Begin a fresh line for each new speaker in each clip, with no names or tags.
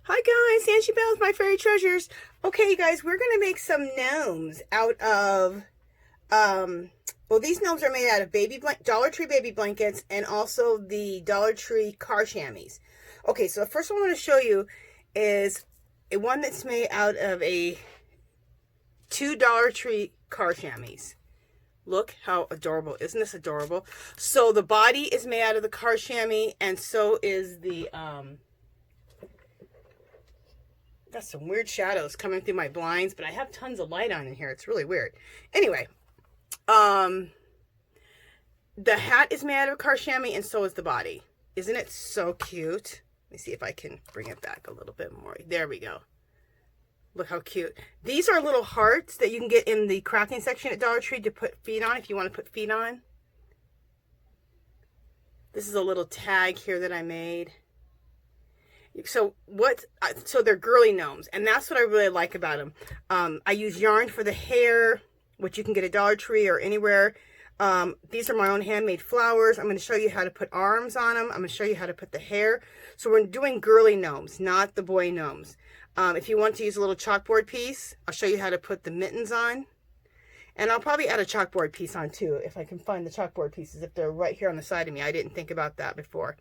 Hi guys, Angie Bells, my fairy treasures. Okay, you guys, we're gonna make some gnomes out of well, these gnomes are made out of Dollar Tree baby blankets and also the Dollar Tree car chamois. Okay, so the first one I want to show you is a one that's made out of two Dollar Tree car chamois. Look how adorable. Isn't this adorable? So the body is made out of the car chamois, and so is the got some weird shadows coming through my blinds, but I have tons of light on in here. It's really weird. Anyway, the hat is made out of car chamois, and so is the body. Isn't it so cute? Let me see if I can bring it back a little bit more. There we go. Look how cute. These are little hearts that you can get in the crafting section at Dollar Tree to put feet on if you want to put feet on. This is a little tag here that I made. So they're girly gnomes, and that's what I really like about them. I use yarn for the hair, which you can get at Dollar Tree or anywhere. These are my own handmade flowers. I'm going to show you how to put arms on them. I'm going to show you how to put the hair. So we're doing girly gnomes, not the boy gnomes. If you want to use a little chalkboard piece, I'll show you how to put the mittens on. And I'll probably add a chalkboard piece on too, if I can find the chalkboard pieces, if they're right here on the side of me. I didn't think about that before.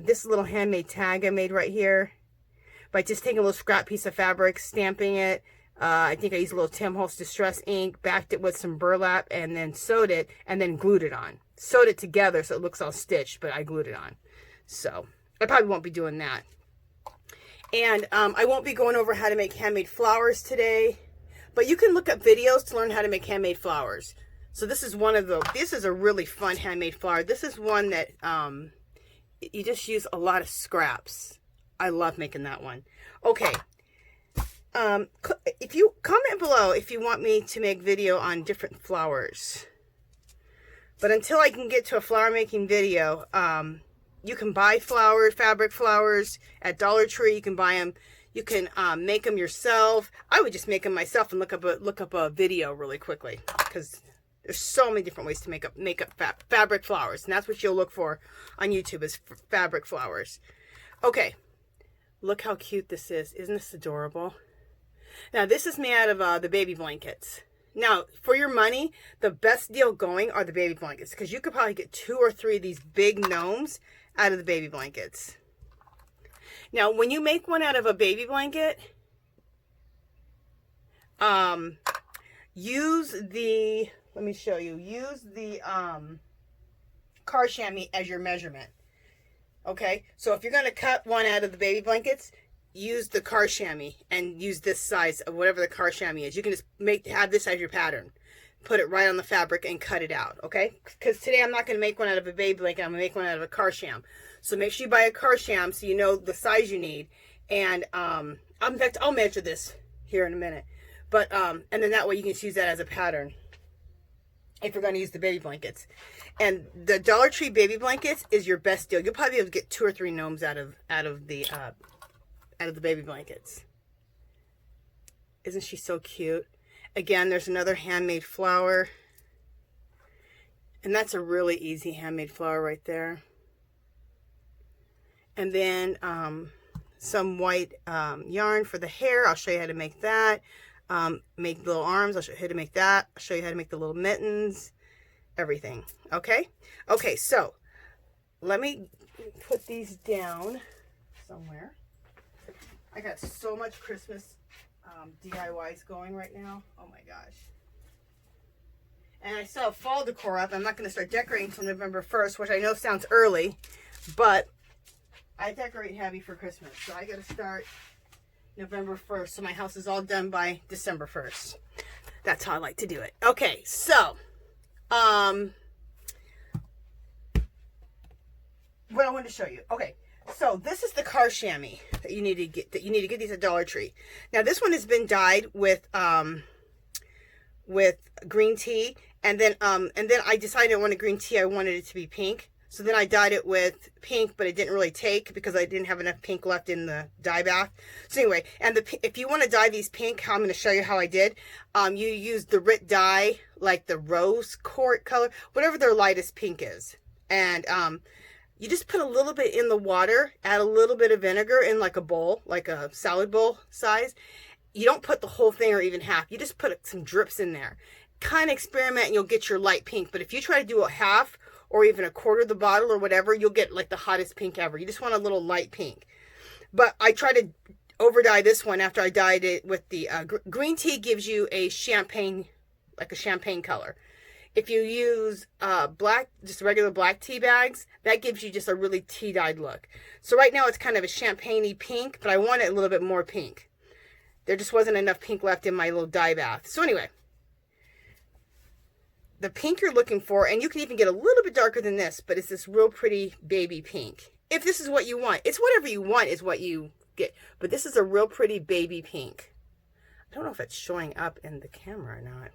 This little handmade tag I made right here by just taking a little scrap piece of fabric, stamping it. I think I used a little Tim Holtz Distress ink, backed it with some burlap, and then sewed it, and then glued it on. Sewed it together so it looks all stitched, but I glued it on. So I probably won't be doing that. And I won't be going over how to make handmade flowers today, but you can look up videos to learn how to make handmade flowers. So this is this is a really fun handmade flower. This is one that you just use a lot of scraps. I love making that one. Okay. If you comment below if you want me to make video on different flowers. But until I can get to a flower making video, you can buy fabric flowers at Dollar Tree. You can buy them. You can make them yourself. I would just make them myself and look up a video really quickly, because there's so many different ways to make up fabric flowers, and that's what you'll look for on YouTube is fabric flowers. Okay, look how cute this is. Isn't this adorable? Now this is made out of the baby blankets. Now for your money, the best deal going are the baby blankets, because you could probably get 2 or 3 of these big gnomes out of the baby blankets. Now when you make one out of a baby blanket, use the car chamois as your measurement. Okay, so if you're going to cut one out of the baby blankets, use the car chamois and use this size of whatever the car chamois is. You can just have this as your pattern. Put it right on the fabric and cut it out, okay? Because today I'm not going to make one out of a baby blanket. I'm going to make one out of a car sham. So make sure you buy a car sham so you know the size you need. And in fact, I'll measure this here in a minute. But and then that way you can just use that as a pattern if you're going to use the baby blankets. And the Dollar Tree baby blankets is your best deal. You'll probably be able to get 2 or 3 gnomes out of the baby blankets. Isn't she so cute? Again, there's another handmade flower. And that's a really easy handmade flower right there. And then some white yarn for the hair. I'll show you how to make that. Make little arms. I'll show you how to make that. I'll show you how to make the little mittens. Everything. Okay? Okay, so let me put these down somewhere. I got so much Christmas DIYs going right now. Oh my gosh. And I still have fall decor up. I'm not going to start decorating until November 1st, which I know sounds early, but I decorate heavy for Christmas. So I got to start November 1st, so my house is all done by December 1st. That's how I like to do it. Okay, so what I wanted to show you. Okay. So this is the car chamois that you need to get. These at Dollar Tree. Now this one has been dyed with green tea, and then I decided I wanted green tea. I wanted it to be pink, so then I dyed it with pink, but it didn't really take because I didn't have enough pink left in the dye bath. So anyway, and if you want to dye these pink, how I'm going to show you how I did. You use the Rit dye, like the rose quartz color, whatever their lightest pink is, and you just put a little bit in the water, add a little bit of vinegar in like a bowl, like a salad bowl size. You don't put the whole thing or even half. You just put some drips in there. Kind of experiment and you'll get your light pink. But if you try to do a half or even a quarter of the bottle or whatever, you'll get like the hottest pink ever. You just want a little light pink. But I try to over dye this one after I dyed it with the green tea. Gives you a champagne, like a champagne color. If you use black, just regular black tea bags, that gives you just a really tea dyed look. So right now it's kind of a champagne-y pink, but I want it a little bit more pink. There just wasn't enough pink left in my little dye bath. So anyway, the pink you're looking for, and you can even get a little bit darker than this, but it's this real pretty baby pink. If this is what you want, it's whatever you want is what you get. But this is a real pretty baby pink. I don't know if it's showing up in the camera or not.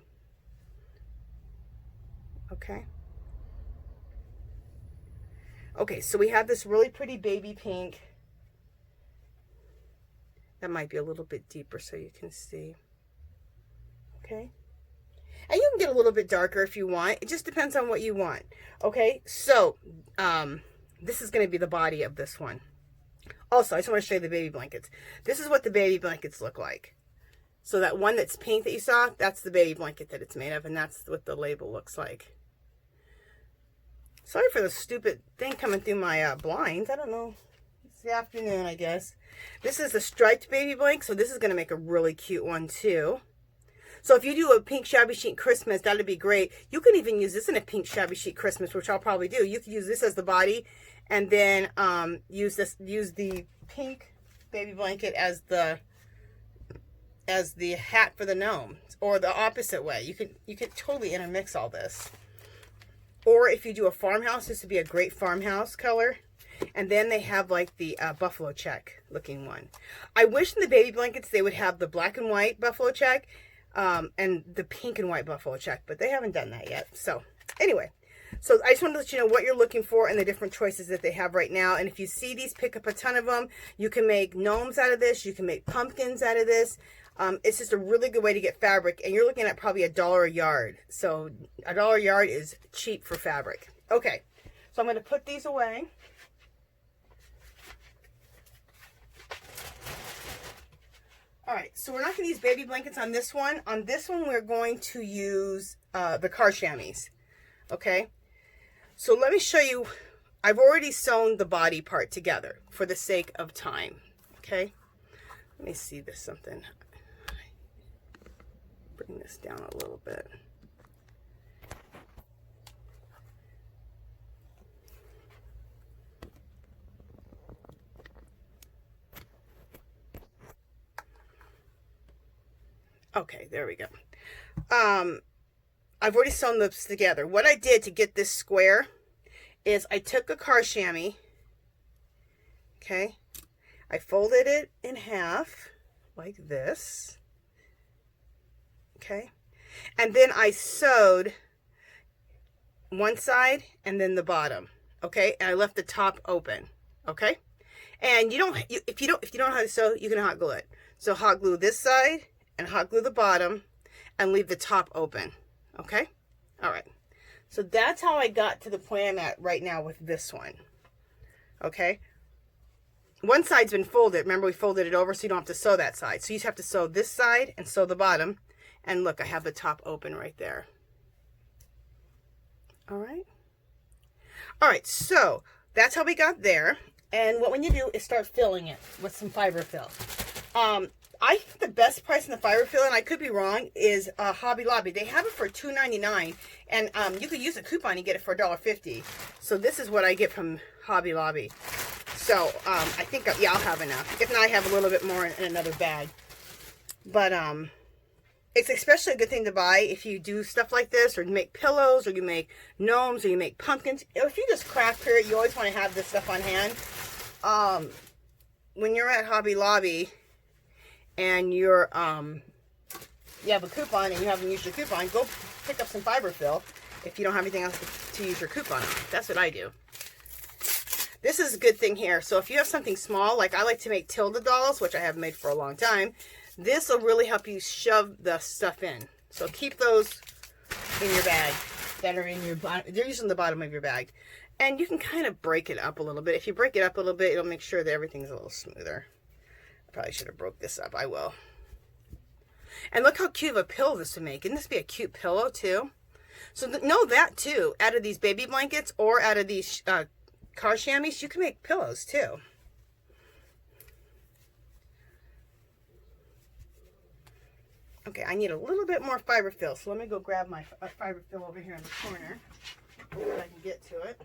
Okay. Okay, so we have this really pretty baby pink. That might be a little bit deeper so you can see. Okay. And you can get a little bit darker if you want. It just depends on what you want. Okay, so this is going to be the body of this one. Also, I just want to show you the baby blankets. This is what the baby blankets look like. So that one that's pink that you saw, that's the baby blanket that it's made of, and that's what the label looks like. Sorry for the stupid thing coming through my blinds. I don't know. It's the afternoon, I guess. This is a striped baby blanket, so this is going to make a really cute one too. So if you do a pink shabby chic Christmas, that'd be great. You can even use this in a pink shabby chic Christmas, which I'll probably do. You can use this as the body, and then use the pink baby blanket as the hat for the gnome, or the opposite way. You can totally intermix all this. Or if you do a farmhouse, this would be a great farmhouse color. And then they have like the buffalo check looking one. I wish in the baby blankets they would have the black and white buffalo check and the pink and white buffalo check, but they haven't done that yet. So anyway, so I just wanted to let you know what you're looking for and the different choices that they have right now. And if you see these, pick up a ton of them. You can make gnomes out of this. You can make pumpkins out of this. It's just a really good way to get fabric, and you're looking at probably $1 a yard. So $1 a yard is cheap for fabric. Okay, so I'm going to put these away. All right, so we're not going to use baby blankets on this one. On this one, we're going to use the car chamois. Okay, so let me show you. I've already sewn the body part together for the sake of time. Okay, let me see this something. Bring this down a little bit. Okay, there we go. I've already sewn those together. What I did to get this square is I took a car chamois, okay, I folded it in half like this. Okay, and then I sewed one side and then the bottom. Okay, and I left the top open. Okay, and if you don't know how to sew, you can hot glue it. So hot glue this side and hot glue the bottom and leave the top open. Okay, all right. So that's how I got to the point I'm at right now with this one. Okay, one side's been folded. Remember, we folded it over so you don't have to sew that side. So you just have to sew this side and sew the bottom. And look, I have the top open right there. All right. All right, so that's how we got there. And what when you do is start filling it with some Fiberfill. I think the best price in the Fiberfill, and I could be wrong, is Hobby Lobby. They have it for $2.99, and you could use a coupon and get it for $1.50. So this is what I get from Hobby Lobby. So I think, yeah, I'll have enough. If not, I have a little bit more in another bag. But it's especially a good thing to buy if you do stuff like this, or you make pillows, or you make gnomes, or you make pumpkins. If you just craft period, you always want to have this stuff on hand. When you're at Hobby Lobby and you have a coupon and you haven't used your coupon, go pick up some Fiberfill if you don't have anything else to use your coupon on. That's what I do. This is a good thing here. So if you have something small, like I like to make Tilda dolls, which I haven't made for a long time, this will really help you shove the stuff in. So keep those in your bag that are in your bottom. They're usually in the bottom of your bag. And you can kind of break it up a little bit. If you break it up a little bit, it'll make sure that everything's a little smoother. I probably should have broke this up. I will. And look how cute of a pillow this would make. Wouldn't this be a cute pillow too? So know that too. Out of these baby blankets or out of these car chamois, you can make pillows too. Okay, I need a little bit more Fiberfill. So let me go grab my Fiberfill over here in the corner so I can get to it.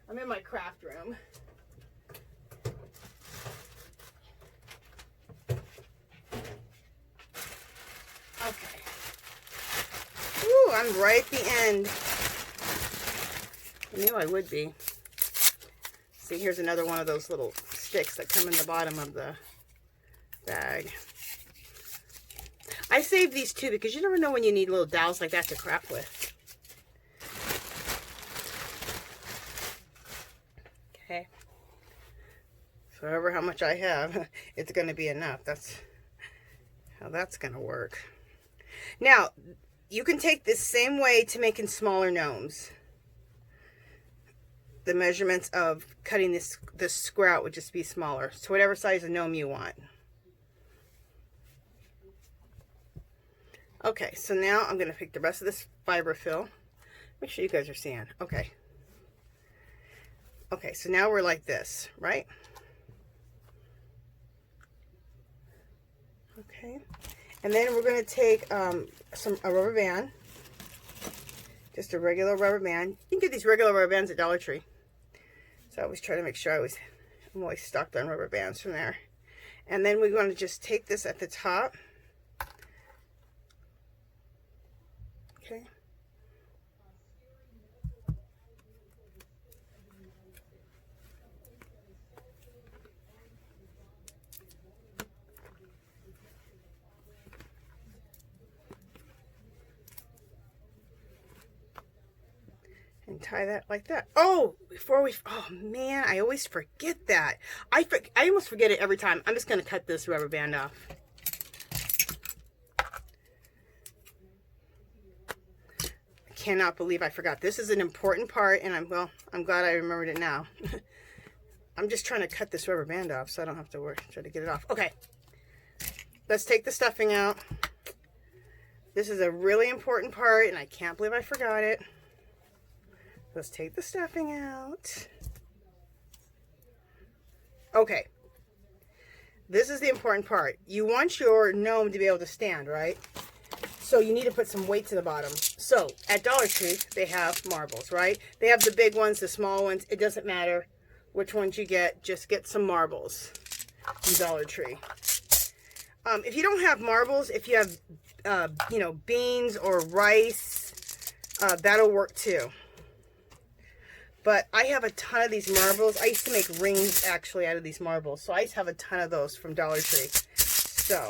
I'm in my craft room. Okay. Ooh, I'm right at the end. I knew I would be. See, here's another one of those little sticks that come in the bottom of the bag. I saved these too because you never know when you need little dowels like that to craft with. Okay. So however how much I have, it's going to be enough. That's how that's going to work. Now, you can take this same way to making smaller gnomes. The measurements of cutting this square out would just be smaller. So whatever size of gnome you want. Okay, so now I'm going to pick the rest of this Fiberfill. Make sure you guys are seeing. Okay. Okay, so now we're like this, right? Okay. And then we're going to take a rubber band. Just a regular rubber band. You can get these regular rubber bands at Dollar Tree. So I always try to make sure I'm always stocked on rubber bands from there. And then we're going to just take this at the top. Okay. And tie that like that. Oh, oh man, I always forget that. I almost forget it every time. I'm just going to cut this rubber band off. I cannot believe I forgot. This is an important part, and I'm glad I remembered it now. I'm just trying to cut this rubber band off so I don't have to try to get it off. Okay, let's take the stuffing out. This is a really important part, and I can't believe I forgot it. Let's take the stuffing out. Okay. This is the important part. You want your gnome to be able to stand, right? So you need to put some weight to the bottom. So at Dollar Tree, they have marbles, right? They have the big ones, the small ones. It doesn't matter which ones you get. Just get some marbles from Dollar Tree. If you don't have marbles, if you have, you know, beans or rice, that'll work too. But I have a ton of these marbles. I used to make rings actually out of these marbles. So I used to have a ton of those from Dollar Tree. So,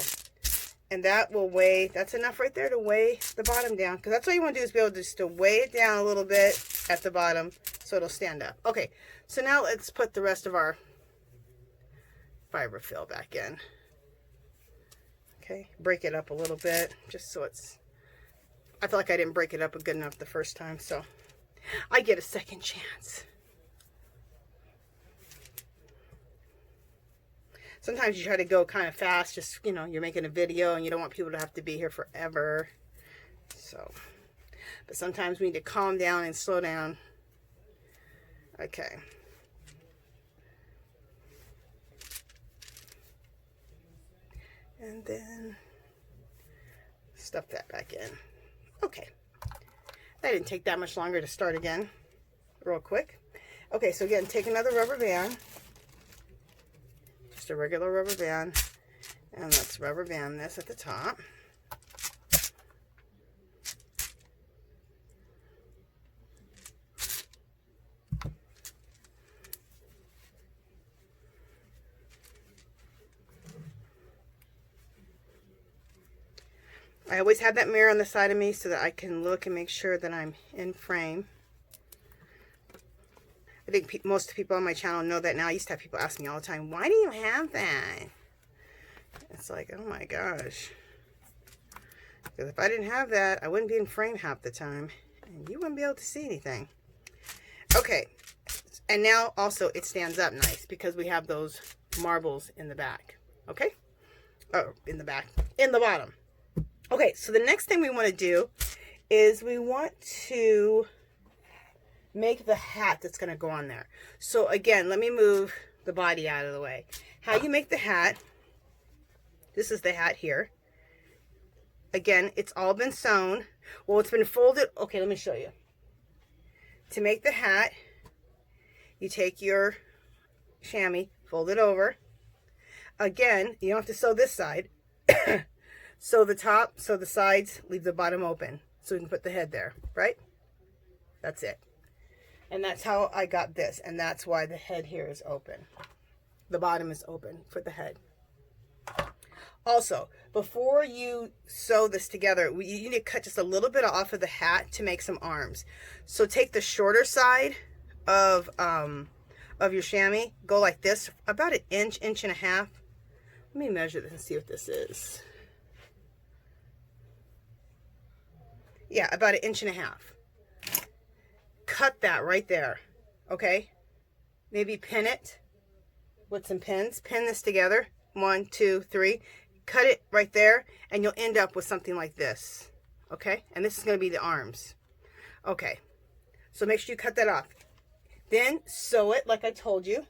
and that will weigh, that's enough right there to weigh the bottom down. Because that's all you want to do is be able just to weigh it down a little bit at the bottom so it'll stand up. Okay, so now let's put the rest of our Fiberfill back in. Okay, break it up a little bit just so it's, I feel like I didn't break it up good enough the first time, so I get a second chance. Sometimes you try to go kind of fast, just, you know, you're making a video and you don't want people to have to be here forever. So, but sometimes we need to calm down and slow down. Okay. And then stuff that back in. Okay. That didn't take that much longer to start again. Real quick. Okay, so again, take another rubber band. Just a regular rubber band. And let's rubber band this at the top. I always have that mirror on the side of me so that I can look and make sure that I'm in frame. I think most people on my channel know that now. I used to have people ask me all the time, why do you have that? It's like, oh my gosh. Because if I didn't have that, I wouldn't be in frame half the time. And you wouldn't be able to see anything. Okay, and now also it stands up nice because we have those marbles in the back. Okay, oh, in the back, in the bottom. Okay, so the next thing we want to do is we want to make the hat that's going to go on there. So again, let me move the body out of the way. How you make the hat, this is the hat here. Again, it's all been sewn. Well, it's been folded. Okay, let me show you. To make the hat, you take your chamois, fold it over. Again, you don't have to sew this side. Sew the top, sew the sides, leave the bottom open. So we can put the head there, right? That's it. And that's how I got this. And that's why the head here is open. The bottom is open for the head. Also, before you sew this together, you need to cut just a little bit off of the hat to make some arms. So take the shorter side of your chamois, go like this, about an inch, inch and a half. Let me measure this and see what this is. Yeah, about an inch and a half. Cut that right there, okay? Maybe pin it with some pins. Pin this together. 1, 2, 3. Cut it right there, and you'll end up with something like this, okay? And this is going to be the arms. Okay, so make sure you cut that off. Then sew it like I told you.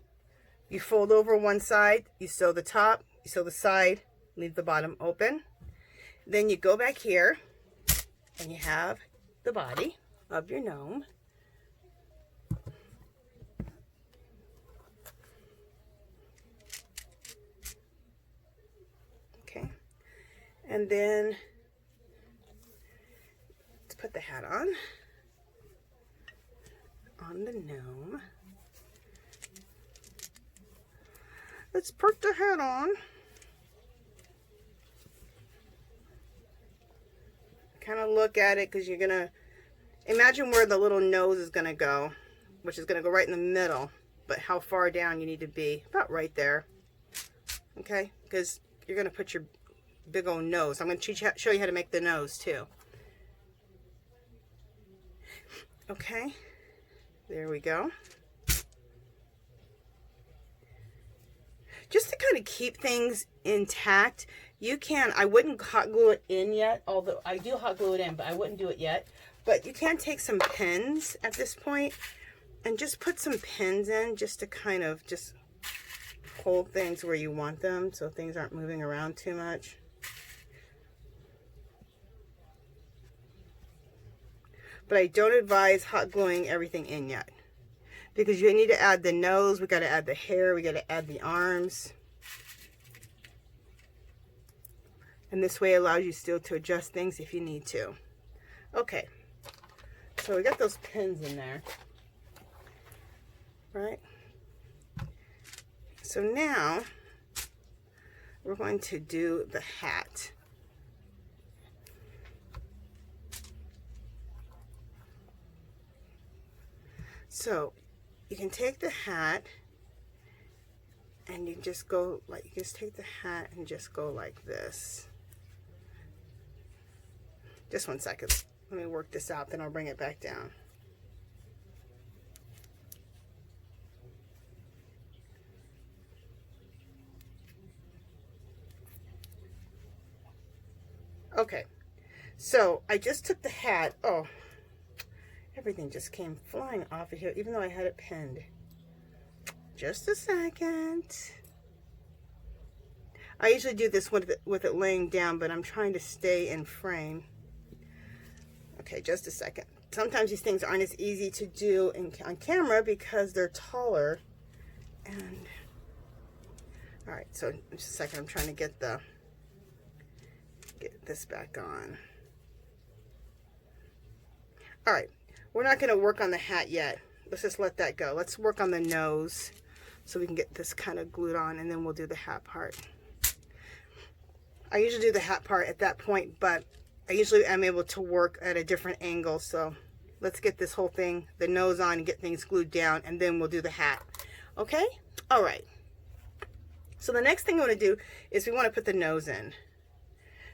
You fold over one side, you sew the top, you sew the side, leave the bottom open. Then you go back here, and you have the body of your gnome. Okay, and then let's put the hat on the gnome. Let's put the hat on. Kind of look at it because you're going to imagine where the little nose is going to go, which is going to go right in the middle, but how far down you need to be. About right there. Okay, because you're going to put your big old nose. I'm going to show you how to make the nose too. Okay, there we go. Just to kind of keep things intact, you can, I wouldn't hot glue it in yet, although I do hot glue it in, but I wouldn't do it yet. But you can take some pins at this point and just put some pins in just to kind of just hold things where you want them so things aren't moving around too much. But I don't advise hot gluing everything in yet, because you need to add the nose, we got to add the hair, we got to add the arms. And this way allows you still to adjust things if you need to. Okay, so we got those pins in there, right? So now we're going to do the hat. So you can take the hat and you just go like, you just take the hat and just go like this. Just 1 second. Let me work this out, then I'll bring it back down. Okay, so I just took the hat. Oh, everything just came flying off of here, even though I had it pinned. Just a second. I usually do this with it laying down, but I'm trying to stay in frame. Okay, just a second. Sometimes these things aren't as easy to do on camera because they're taller. And all right, so just a second. I'm trying to get this back on. All right, we're not going to work on the hat yet. Let's just let that go. Let's work on the nose so we can get this kind of glued on, and then we'll do the hat part. I usually do the hat part at that point, but I usually am able to work at a different angle. So let's get this whole thing, the nose on, and get things glued down, and then we'll do the hat. Okay? All right. So the next thing we want to do is we want to put the nose in.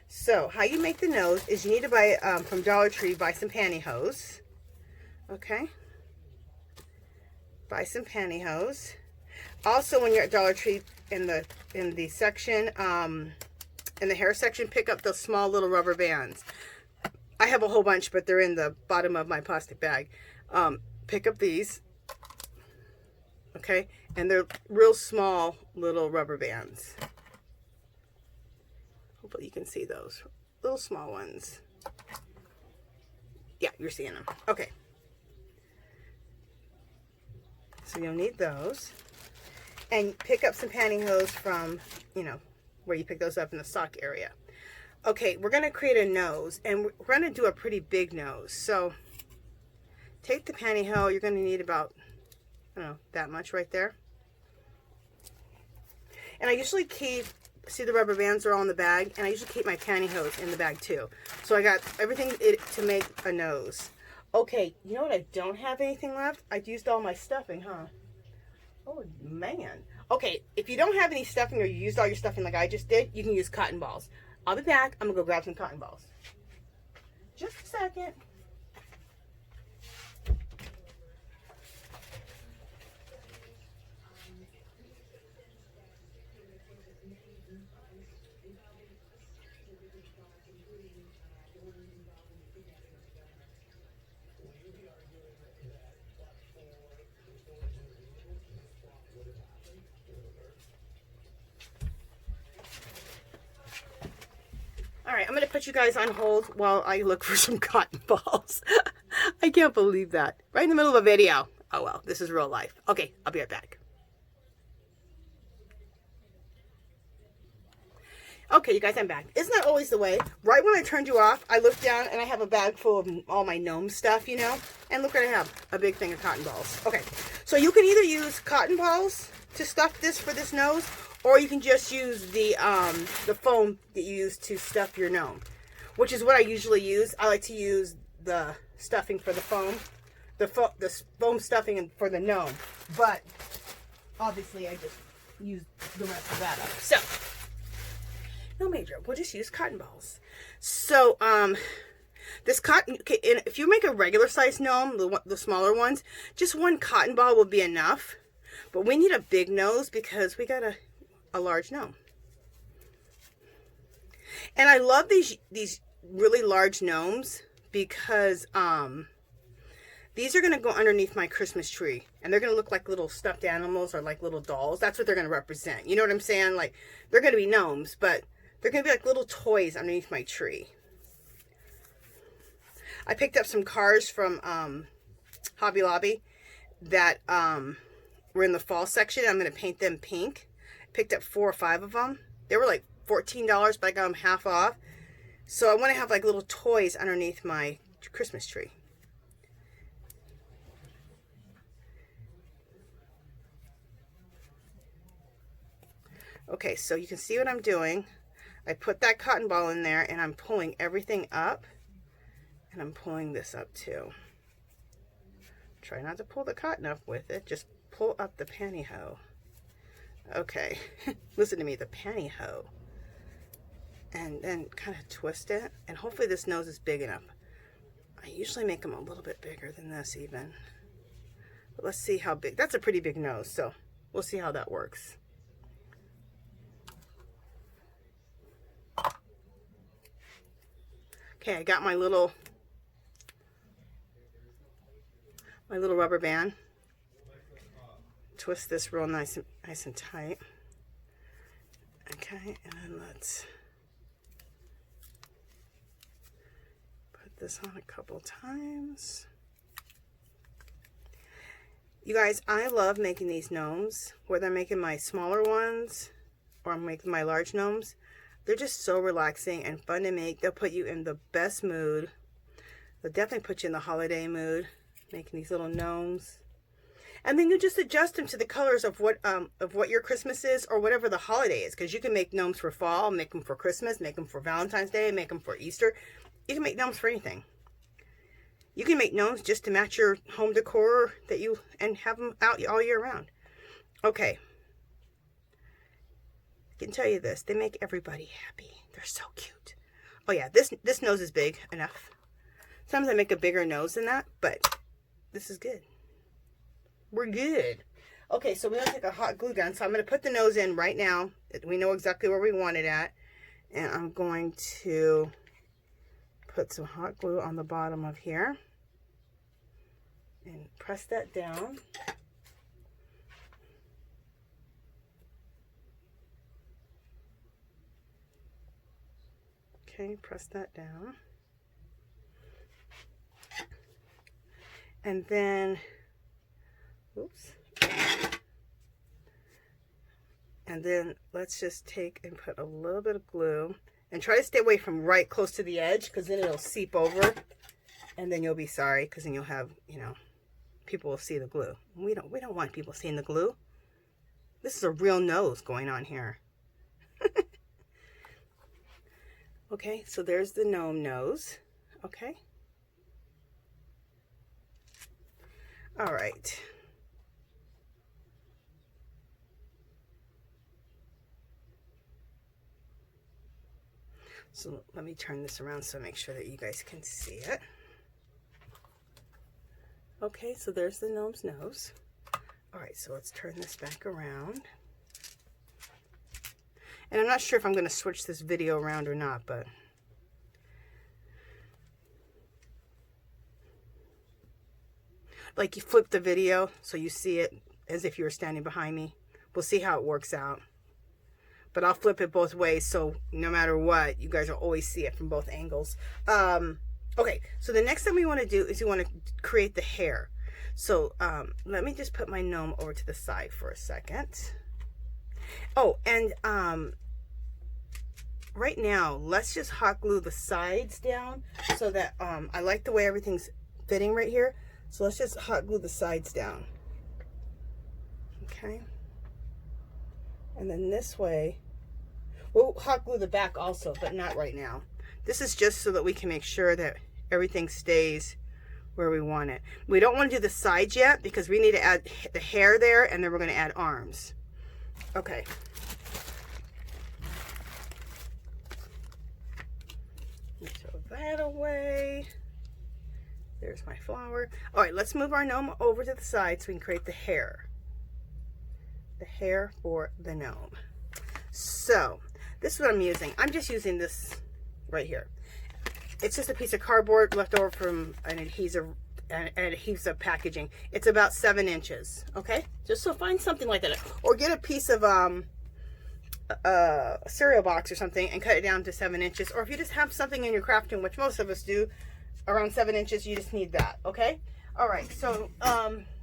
So how you make the nose is you need to buy, from Dollar Tree, buy some pantyhose. Okay? buy some pantyhose. Also, when you're at Dollar Tree in the section, in the hair section, pick up those small little rubber bands. I have a whole bunch, but they're in the bottom of my plastic bag. Pick up these, okay? And they're real small little rubber bands. Hopefully you can see those little small ones. Yeah, you're seeing them. Okay. So you'll need those. And pick up some pantyhose from, you know, where you pick those up in the sock area. Okay, we're going to create a nose, and we're going to do a pretty big nose. So take the pantyhose. You're going to need about, I don't know, that much right there. And I usually keep, see the rubber bands are all in the bag, and I usually keep my pantyhose in the bag too. So I got everything to make a nose. Okay, you know what? I don't have anything left. I used all my stuffing, huh? Oh, man. Okay, if you don't have any stuffing or you used all your stuffing like I just did, you can use cotton balls. I'll be back. I'm going to go grab some cotton balls. Just a second. All right, I'm going to put you guys on hold while I look for some cotton balls. I can't believe that. Right in the middle of a video. Oh, well, this is real life. Okay, I'll be right back. Okay, you guys, I'm back. Isn't that always the way? Right when I turned you off, I looked down and I have a bag full of all my gnome stuff, you know? And look what I have, a big thing of cotton balls. Okay, so you can either use cotton balls to stuff this for this nose, or you can just use the foam that you use to stuff your gnome, which is what I usually use. I like to use the stuffing for the foam, the foam stuffing for the gnome, but obviously I just use the rest of that up. So, no major, we'll just use cotton balls. So, this cotton, okay, if you make a regular size gnome, the smaller ones, just one cotton ball will be enough. But we need a big nose because we got a large gnome. And I love these really large gnomes because these are going to go underneath my Christmas tree, and they're going to look like little stuffed animals or like little dolls. That's what they're going to represent. You know what I'm saying? Like, they're going to be gnomes, but they're going to be like little toys underneath my tree. I picked up some cars from Hobby Lobby that were in the fall section. I'm going to paint them pink. Picked up 4 or 5 of them. They were like $14, but I got them half off. So I want to have like little toys underneath my Christmas tree. Okay, so you can see what I'm doing. I put that cotton ball in there and I'm pulling everything up. And I'm pulling this up too. Try not to pull the cotton up with it. Just pull up the pantyhose. Okay, listen to me, the pantyhose. And then kind of twist it. And hopefully this nose is big enough. I usually make them a little bit bigger than this even. But let's see how big. That's a pretty big nose, so we'll see how that works. Okay, I got my little rubber band. Twist this real nice and tight. Okay, and then let's put this on a couple times. You guys, I love making these gnomes, whether I'm making my smaller ones or I'm making my large gnomes. They're just so relaxing and fun to make. They'll put you in the best mood. They'll definitely put you in the holiday mood, making these little gnomes. And then you just adjust them to the colors of what your Christmas is or whatever the holiday is. Because you can make gnomes for fall, make them for Christmas, make them for Valentine's Day, make them for Easter. You can make gnomes for anything. You can make gnomes just to match your home decor and have them out all year round. Okay. I can tell you this. They make everybody happy. They're so cute. Oh yeah, this nose is big enough. Sometimes I make a bigger nose than that, but this is good. We're good. Okay, so we're going to take a hot glue gun. So I'm going to put the nose in right now. We know exactly where we want it at. And I'm going to put some hot glue on the bottom of here. And press that down. Okay, press that down. And then, oops. And then let's just take and put a little bit of glue and try to stay away from right close to the edge, because then it'll seep over and then you'll be sorry, because then you'll have, you know, people will see the glue. We don't want people seeing the glue. This is a real nose going on here. Okay, so there's the gnome nose. Okay. All right. So let me turn this around so make sure that you guys can see it. Okay, so there's the gnome's nose. All right, so let's turn this back around. And I'm not sure if I'm going to switch this video around or not, but like you flip the video so you see it as if you were standing behind me. We'll see how it works out. But I'll flip it both ways, so no matter what, you guys will always see it from both angles. Okay, so the next thing we want to do is we want to create the hair. So let me just put my gnome over to the side for a second. Oh, and right now, let's just hot glue the sides down so that I like the way everything's fitting right here. So let's just hot glue the sides down. Okay. And then this way, we'll hot glue the back also, but not right now. This is just so that we can make sure that everything stays where we want it. We don't want to do the sides yet because we need to add the hair there, and then we're going to add arms. Okay. Throw that away. There's my flower. All right, let's move our gnome over to the side so we can create the hair. The hair for the gnome. So this is what I'm using. I'm just using this right here. It's just a piece of cardboard left over from an adhesive packaging. It's about 7 inches. Okay, just so find something like that, or get a piece of a cereal box or something and cut it down to 7 inches. Or if you just have something in your crafting, which most of us do, around 7 inches, you just need that. Okay. All right. So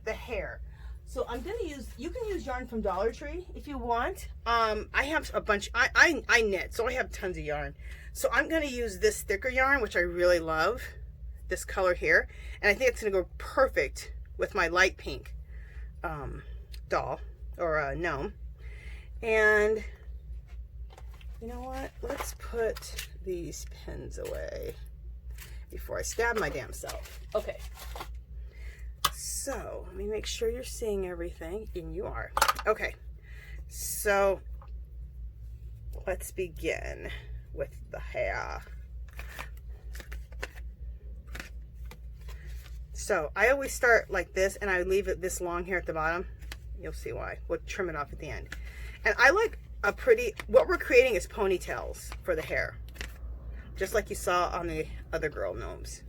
the hair. So I'm going to use, you can use yarn from Dollar Tree if you want. I have a bunch, I knit, so I have tons of yarn. So I'm going to use this thicker yarn, which I really love, this color here. And I think it's going to go perfect with my light pink doll or gnome. And you know what? Let's put these pins away before I stab my damn self. Okay. So let me make sure you're seeing everything, and you are. Okay, so let's begin with the hair. So I always start like this, and I leave it this long here at the bottom. You'll see why. We'll trim it off at the end. And I like a pretty, what we're creating is ponytails for the hair, just like you saw on the other girl gnomes.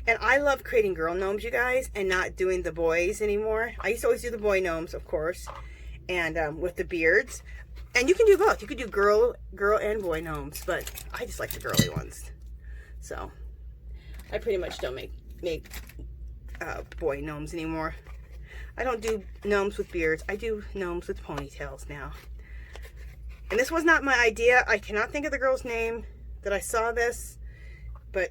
And I love creating girl gnomes, you guys, and not doing the boys anymore. I used to always do the boy gnomes, of course, and with the beards. And you can do both. You could do girl and boy gnomes, but I just like the girly ones. So I pretty much don't make boy gnomes anymore. I don't do gnomes with beards. I do gnomes with ponytails now. And this was not my idea. I cannot think of the girl's name that I saw this, but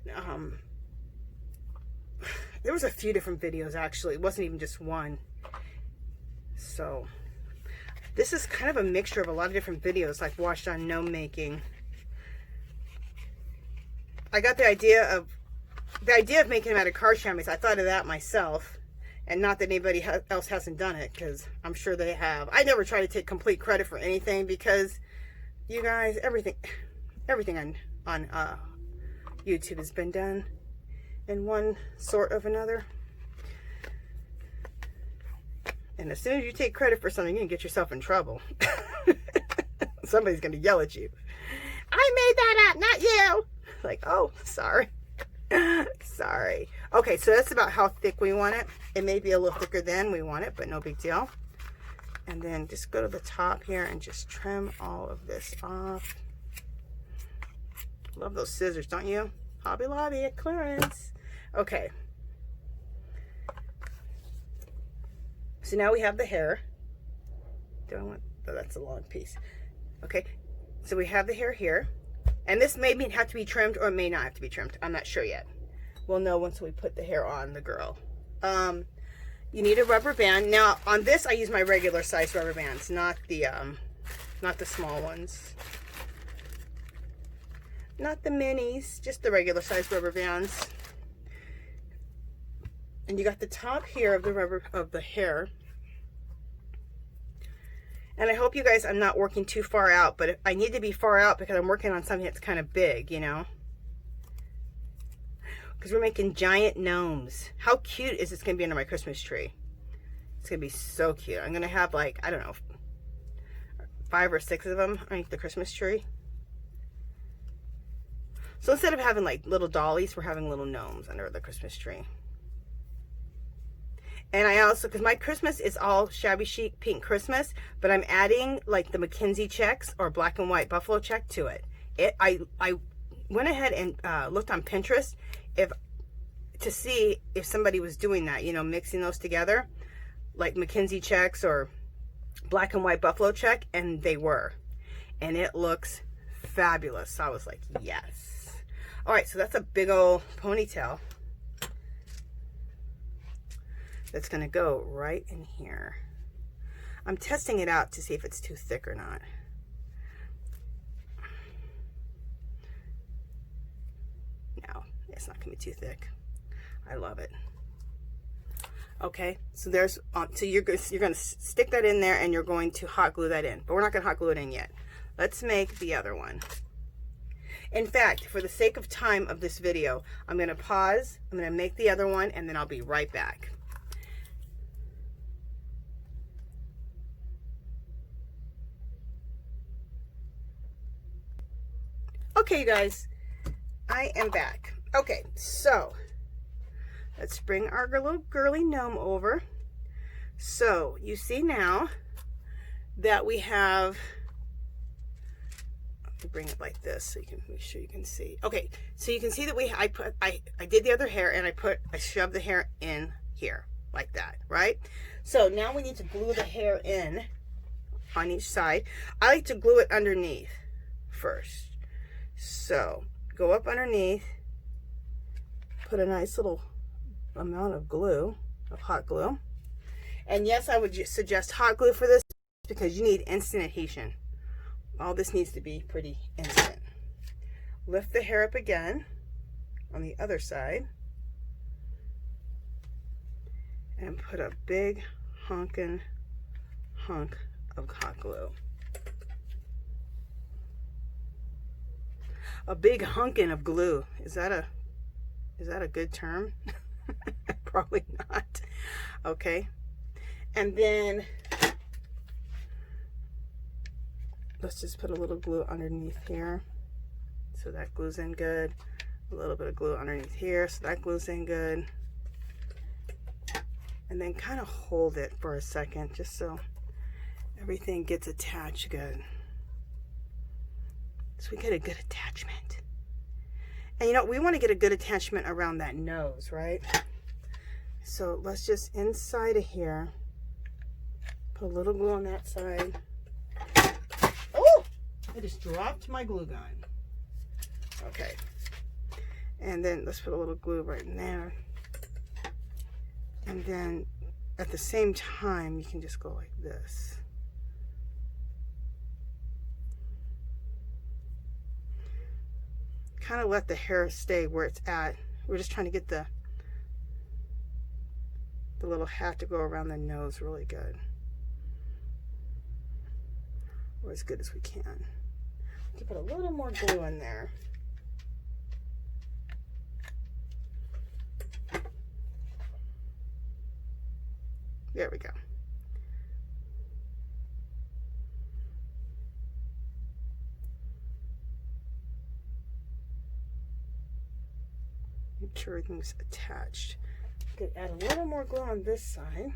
there was a few different videos actually. It wasn't even just one. So this is kind of a mixture of a lot of different videos I've watched on gnome making. I got the idea of making them out of card chamois. I thought of that myself, and not that anybody else hasn't done it, because I'm sure they have. I never try to take complete credit for anything, because you guys, everything on YouTube has been done in one sort of another. And as soon as you take credit for something, you can get yourself in trouble. Somebody's going to yell at you. I made that up, not you. Like, oh, sorry. Sorry. Okay, so that's about how thick we want it. It may be a little thicker than we want it, but no big deal. And then just go to the top here and just trim all of this off. Love those scissors, don't you? Hobby Lobby at clearance. Okay. So now we have the hair. Do I want, oh, that's a long piece. Okay, so we have the hair here. And this may have to be trimmed or it may not have to be trimmed. I'm not sure yet. We'll know once we put the hair on the girl. You need a rubber band. Now on this I use my regular size rubber bands, not the small ones. Not the minis, just the regular size rubber bands. And you got the top here of the hair. And I hope you guys, I'm not working too far out, but I need to be far out because I'm working on something that's kind of big, you know? Because we're making giant gnomes. How cute is this going to be under my Christmas tree? It's going to be so cute. I'm going to have like, I don't know, 5 or 6 of them underneath the Christmas tree. So instead of having like little dollies, we're having little gnomes under the Christmas tree. And I also, because my Christmas is all shabby chic pink Christmas, but I'm adding like the McKinsey checks or black and white buffalo check to it. I went ahead and looked on Pinterest to see if somebody was doing that, you know, mixing those together, like McKinsey checks or black and white buffalo check, and they were. And it looks fabulous. So I was like, yes. All right, so that's a big old ponytail. That's going to go right in here. I'm testing it out to see if it's too thick or not. No, it's not going to be too thick. I love it. Okay, so there's, so you're going to stick that in there and you're going to hot glue that in. But we're not going to hot glue it in yet. Let's make the other one. In fact, for the sake of time of this video, I'm going to pause. I'm going to make the other one and then I'll be right back. Okay, you guys, I am back. Okay, so let's bring our little girly gnome over. So you see now that we have, let me bring it like this so you can make sure you can see. Okay, so you can see that I did the other hair and I shoved the hair in here like that, right? So now we need to glue the hair in on each side. I like to glue it underneath first. So go up underneath, put a nice little amount of glue, of hot glue. And yes, I would suggest hot glue for this because you need instant adhesion. All this needs to be pretty instant. Lift the hair up again on the other side and put a big honkin' hunk of hot glue. A big hunkin' of glue. Is that a good term? Probably not. Okay. And then let's just put a little glue underneath here. So that glues in good. A little bit of glue underneath here. So that glues in good. And then kind of hold it for a second just so everything gets attached good. So we get a good attachment. And you know, we want to get a good attachment around that nose, right? So let's just inside of here, put a little glue on that side. Oh, I just dropped my glue gun. Okay. And then let's put a little glue right in there. And then at the same time, you can just go like this. Kind of let the hair stay where it's at. We're just trying to get the little hat to go around the nose really good. Or as good as we can. We can put a little more glue in there. There we go. make sure everything's attached. I'm gonna add a little more glue on this side.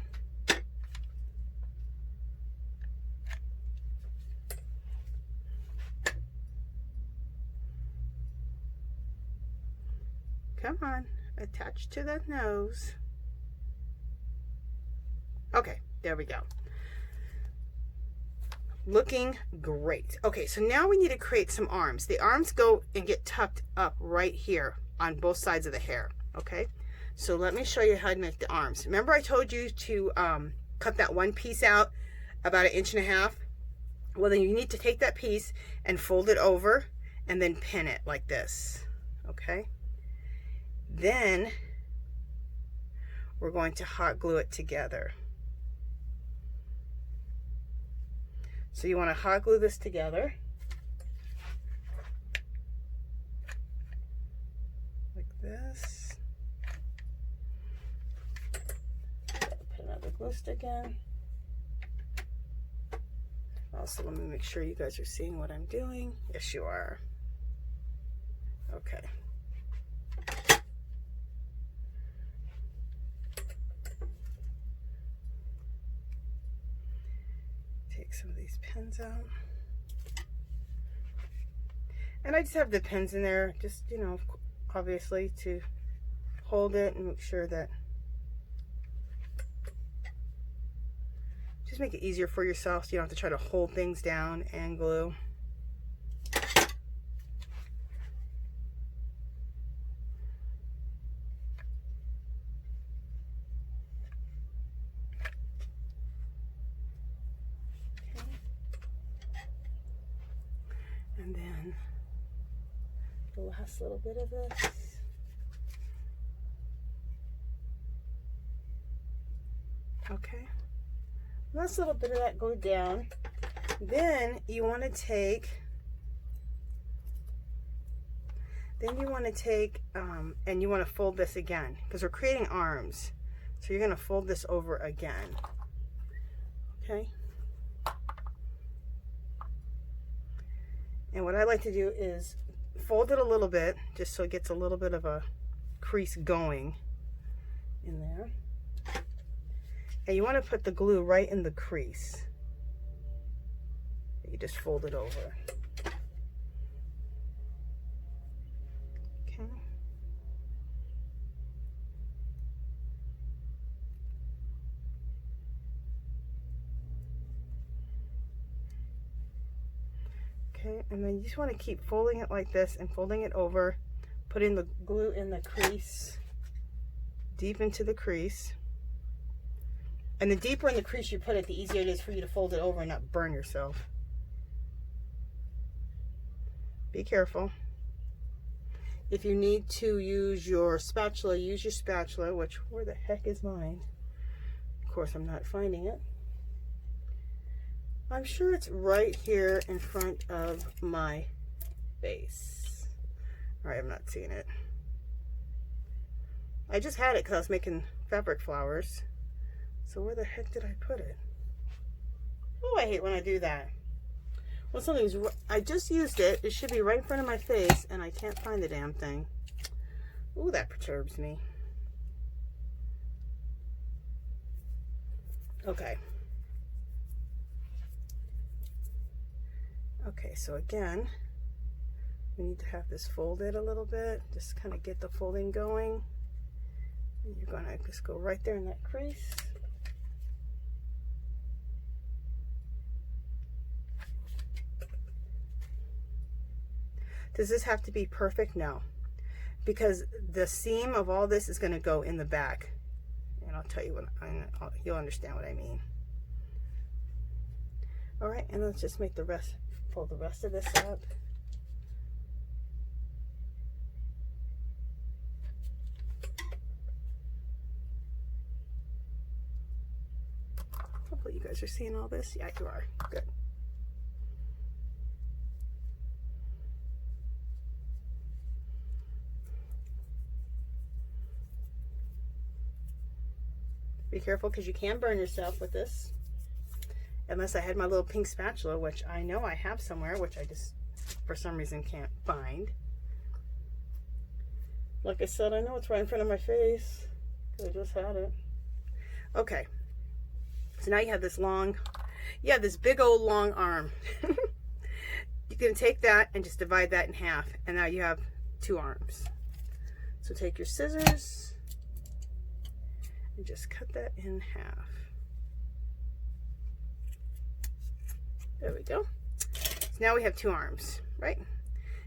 Come on, attach to the nose. Okay, there we go. Looking great. Okay, so now we need to create some arms. The arms go and get tucked up right here on both sides of the hair. Okay, so let me show you how to make the arms. Remember I told you to cut that one piece out about 1.5 inches? Well, then you need to take that piece and fold it over and then pin it like this. Okay, then we're going to hot glue it together. So you want to hot glue this together like this. Put another glue stick in. Also, let me make sure you guys are seeing what I'm doing. Yes, you are. Okay. Take some of these pins out. And I just have the pins in there, just, you know, obviously to hold it and make sure that, just make it easier for yourself so you don't have to try to hold things down and glue. And then the last little bit of this. Okay. Last little bit of that go down. Then you want to take, and you want to fold this again because we're creating arms. So you're going to fold this over again. Okay. And what I like to do is fold it a little bit just so it gets a little bit of a crease going in there. And you want to put the glue right in the crease. You just fold it over. Okay. Okay, and then you just want to keep folding it like this and folding it over, putting the glue in the crease, deep into the crease. And the deeper in the crease you put it, the easier it is for you to fold it over and not burn yourself. Be careful. If you need to use your spatula, use your spatula, which, where the heck is mine? Of course, I'm not finding it. I'm sure it's right here in front of my face. All right, I'm not seeing it. I just had it because I was making fabric flowers. So where the heck did I put it? Oh, I hate when I do that. Well, something's, I just used it. It should be right in front of my face, and I can't find the damn thing. Ooh, that perturbs me. Okay. Okay, so again, we need to have this folded a little bit. Just kind of get the folding going. And you're gonna just go right there in that crease. Does this have to be perfect? No, because the seam of all this is going to go in the back, and I'll tell you when you'll understand what I mean. All right, and let's just make the rest, fold the rest of this up. Hopefully you guys are seeing all this. Yeah, you are. Good. Be careful because you can burn yourself with this. Unless I had my little pink spatula, which I know I have somewhere, which I just, for some reason, can't find. Like I said, I know it's right in front of my face. I just had it. Okay. So now you have this long, this big old long arm. You can take that and just divide that in half. And now you have 2 arms. So take your scissors and just cut that in half. There we go. So now we have 2 arms, right?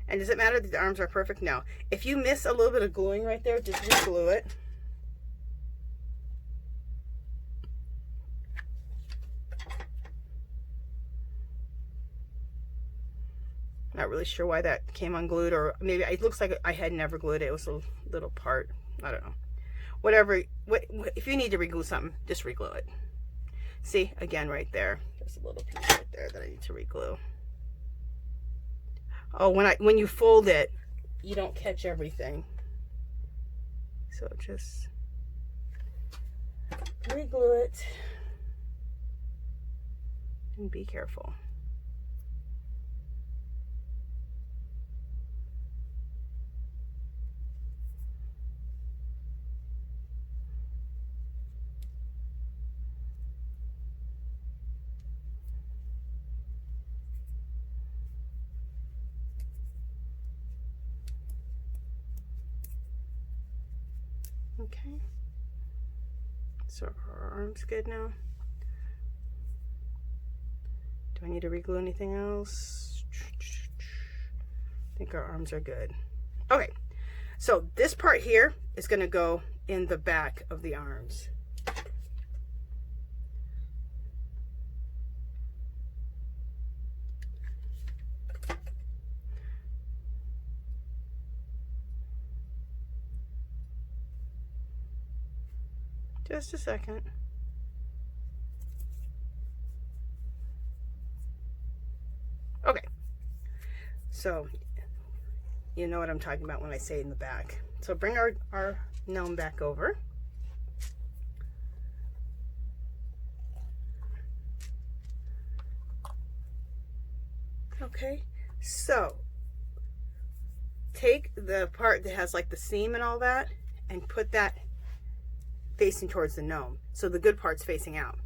And does it matter that the arms are perfect? No. If you miss a little bit of gluing right there, just re-glue it. Not really sure why that came unglued, or maybe it looks like I had never glued it. It was a little part. I don't know. Whatever. If you need to re-glue something, just re-glue it. See, again, right there. There's a little piece right there that I need to re-glue. Oh, when you fold it, you don't catch everything. So just re-glue it and be careful. Okay, so our arm's good now. Do I need to re-glue anything else? I think our arms are good. Okay, so this part here is going to go in the back of the arms. Just a second. Okay, so you know what I'm talking about when I say in the back. So bring our gnome back over. Okay, so take the part that has like the seam and all that and put that facing towards the gnome. So the good part's facing out.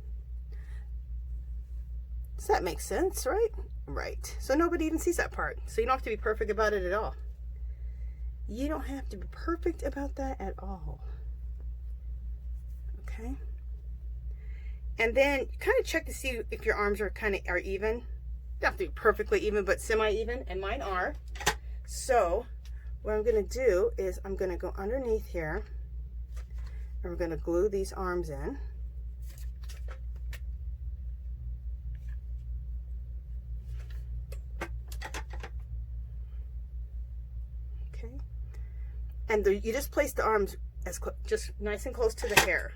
Does that make sense, right? Right. So nobody even sees that part. So you don't have to be perfect about it at all. You don't have to be perfect about that at all. Okay. And then kind of check to see if your arms are even. You don't have to be perfectly even, but semi-even, and mine are. So what I'm going to do is I'm going to go underneath here. And we're going to glue these arms in. Okay. And you just place the arms just nice and close to the hair.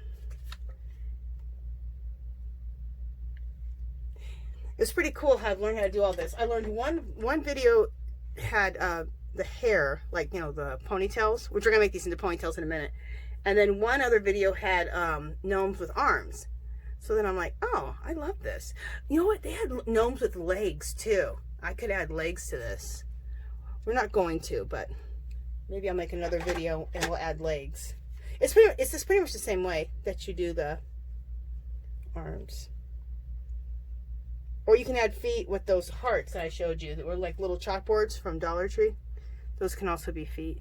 It's pretty cool how I've learned how to do all this. I learned one video had the hair, like, you know, the ponytails, which we're going to make these into ponytails in a minute. And then one other video had gnomes with arms. So then I'm like, oh, I love this. You know what? They had gnomes with legs too. I could add legs to this. We're not going to, but maybe I'll make another video and we'll add legs. It's just pretty much the same way that you do the arms. Or you can add feet with those hearts that I showed you that were like little chalkboards from Dollar Tree. Those can also be feet.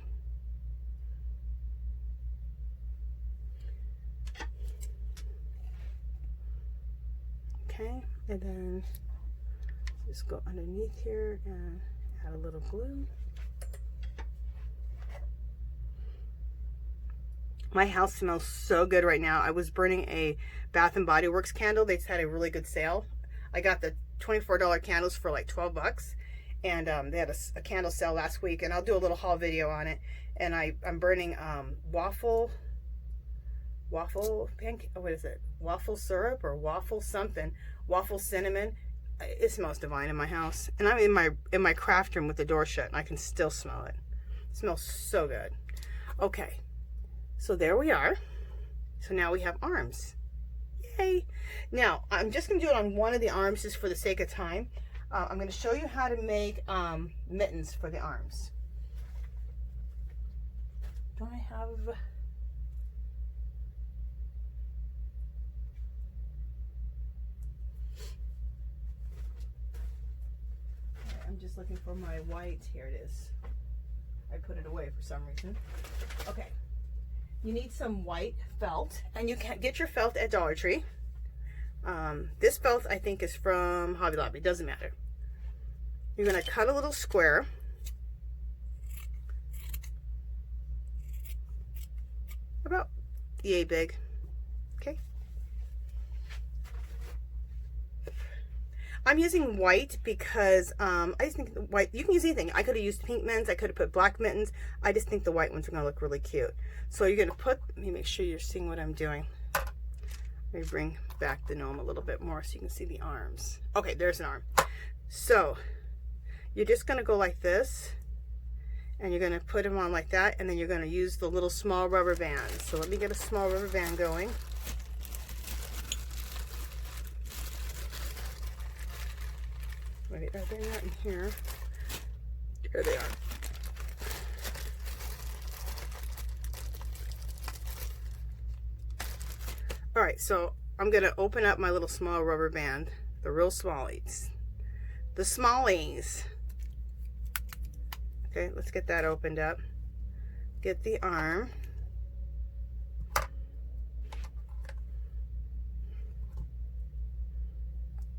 Okay, and then just go underneath here and add a little glue. My house smells so good right now. I was burning a Bath and Body Works candle. They had a really good sale. I got the $24 candles for like 12 bucks. And they had a candle sale last week. And I'll do a little haul video on it. And I'm burning waffle pancake, what is it? Waffle syrup or waffle something. Waffle cinnamon. It smells divine in my house. And I'm in my craft room with the door shut and I can still smell it. It smells so good. Okay. So there we are. So now we have arms. Yay. Now, I'm just going to do it on one of the arms just for the sake of time. I'm going to show you how to make mittens for the arms. Don't I have... I'm just looking for my white. Here it is. I put it away for some reason. Okay. You need some white felt, and you can get your felt at Dollar Tree. This felt I think is from Hobby Lobby. Doesn't matter. You're going to cut a little square. About yay big. Okay. I'm using white because I just think the white, you can use anything. I could have used pink mittens. I could have put black mittens. I just think the white ones are going to look really cute. So you're going to put, let me make sure you're seeing what I'm doing. Let me bring back the gnome a little bit more so you can see the arms. Okay, there's an arm. So you're just going to go like this, and you're going to put them on like that, and then you're going to use the little small rubber band. So let me get a small rubber band going. Wait, are they not in here? Here they are. All right, so I'm going to open up my little small rubber band, the real smallies. The smallies. Okay, let's get that opened up. Get the arm.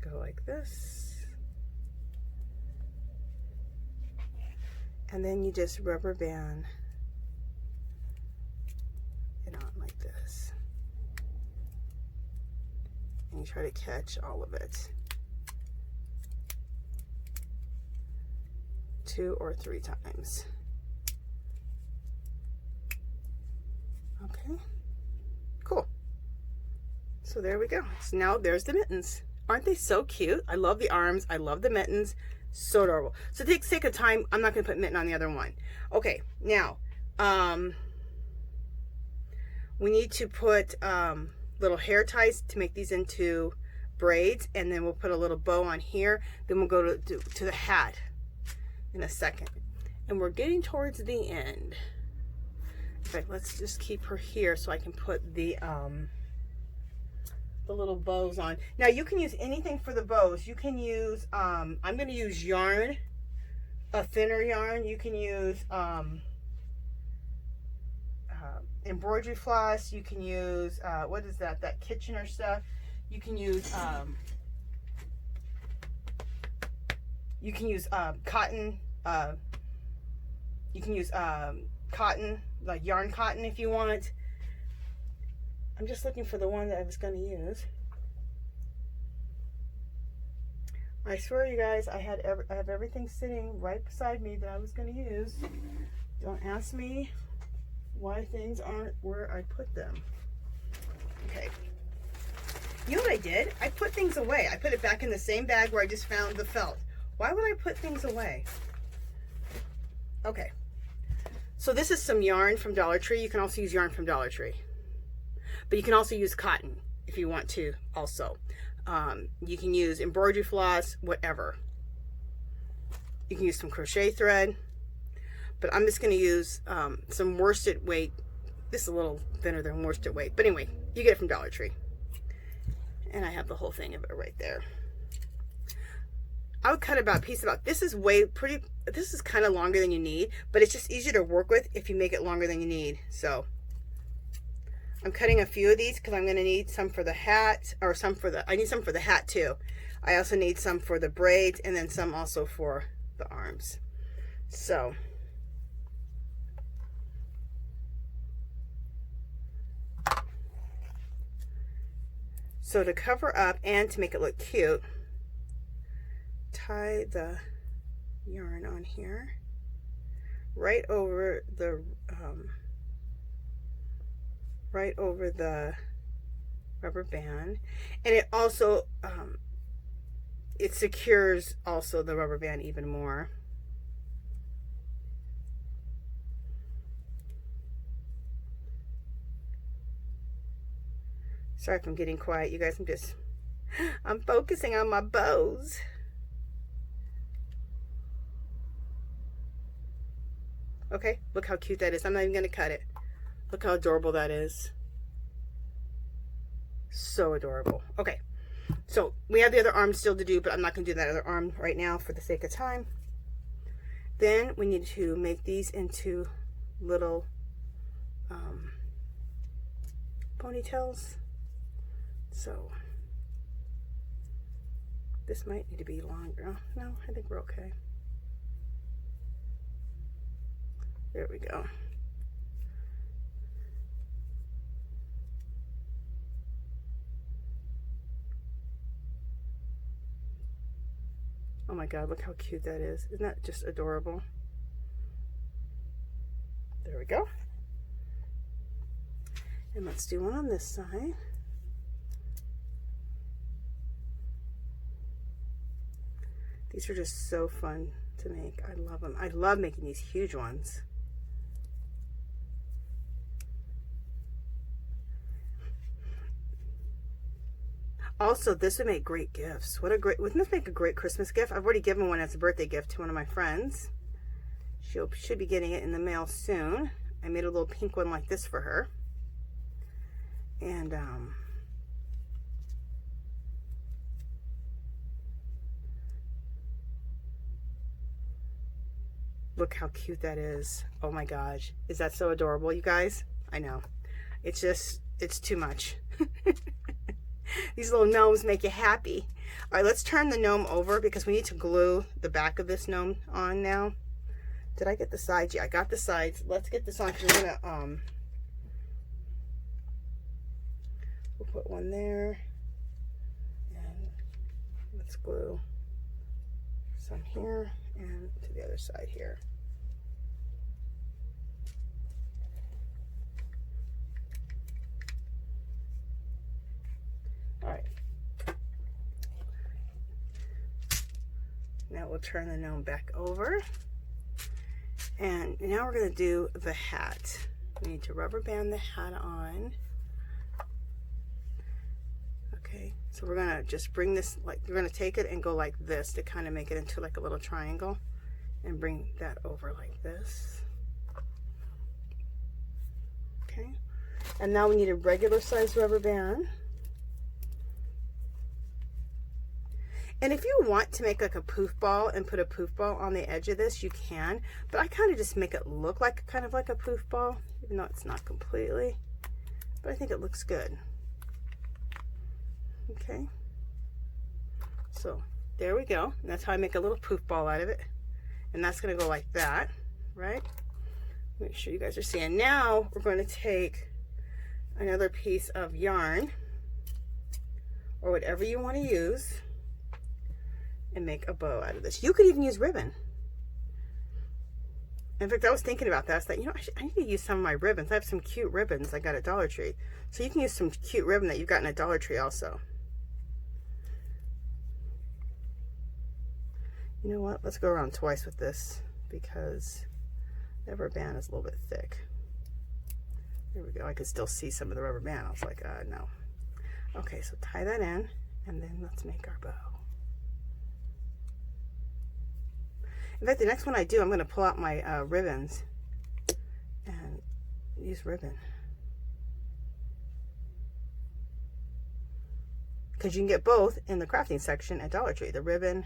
Go like this. And then you just rubber band it on like this. And you try to catch all of it. 2 or 3 times. Okay, cool. So there we go. So now there's the mittens. Aren't they so cute? I love the arms. I love the mittens. So adorable. So to take sake of time, I'm not going to put mitten on the other one. Okay, now we need to put little hair ties to make these into braids, and then we'll put a little bow on here. Then we'll go to the hat in a second, and we're getting towards the end. Okay, let's just keep her here so I can put the little bows on. Now you can use anything for the bows. You can use I'm going to use yarn, a thinner yarn. You can use embroidery floss. You can use what is that Kitchener stuff. You can use cotton. You can use cotton, like yarn cotton if you want. I'm just looking for the one that I was going to use. I swear you guys, I have everything sitting right beside me that I was going to use. Don't ask me why things aren't where I put them. Okay. You know what I did? I put things away. I put it back in the same bag where I just found the felt. Why would I put things away? Okay. So this is some yarn from Dollar Tree. You can also use yarn from Dollar Tree. But you can also use cotton if you want to also. You can use embroidery floss, whatever. You can use some crochet thread. But I'm just going to use some worsted weight. This is a little thinner than worsted weight. But anyway, you get it from Dollar Tree. And I have the whole thing of it right there. I would cut about a piece about, this is kind of longer than you need, but it's just easier to work with if you make it longer than you need. So I'm cutting a few of these because I'm going to need some for the hat, or I need some for the hat too. I also need some for the braids, and then some also for the arms. So to cover up and to make it look cute, tie the yarn on here right over the rubber band, and it also it secures also the rubber band even more. Sorry if I'm getting quiet, you guys. I'm focusing on my bows. Okay, look how cute that is. I'm not even going to cut it. Look how adorable that is. So adorable. Okay, so we have the other arm still to do, but I'm not going to do that other arm right now for the sake of time. Then we need to make these into little ponytails. So this might need to be longer. No, I think we're okay. There we go. Oh my God, look how cute that is. Isn't that just adorable? There we go. And let's do one on this side. These are just so fun to make. I love them. I love making these huge ones. Also, this would make great gifts. Wouldn't this make a great Christmas gift? I've already given one as a birthday gift to one of my friends. She should be getting it in the mail soon. I made a little pink one like this for her. And look how cute that is. Oh my gosh. Is that so adorable, you guys? I know. It's too much. These little gnomes make you happy. All right, let's turn the gnome over because we need to glue the back of this gnome on now. Did I get the sides? Yeah, I got the sides. Let's get this on because we're gonna we'll put one there, and let's glue some here and to the other side here. All right. Now we'll turn the gnome back over. And now we're going to do the hat. We need to rubber band the hat on. Okay, so we're going to just bring this, like, we're going to take it and go like this to kind of make it into like a little triangle. And bring that over like this. Okay, and now we need a regular size rubber band. And if you want to make like a poof ball and put a poof ball on the edge of this, you can. But I kind of just make it look like kind of like a poof ball, even though it's not completely. But I think it looks good. Okay. So there we go. And that's how I make a little poof ball out of it. And that's going to go like that, right? Make sure you guys are seeing. Now we're going to take another piece of yarn or whatever you want to use and make a bow out of this. You could even use ribbon. In fact, I was thinking about that. I was like, you know, I need to use some of my ribbons. I have some cute ribbons I got at Dollar Tree. So you can use some cute ribbon that you've gotten at Dollar Tree also. You know what? Let's go around twice with this because the rubber band is a little bit thick. There we go. I could still see some of the rubber band. I was like, no. Okay, so tie that in and then let's make our bow. In fact, the next one I do, I'm going to pull out my ribbons and use ribbon. Because you can get both in the crafting section at Dollar Tree, the ribbon,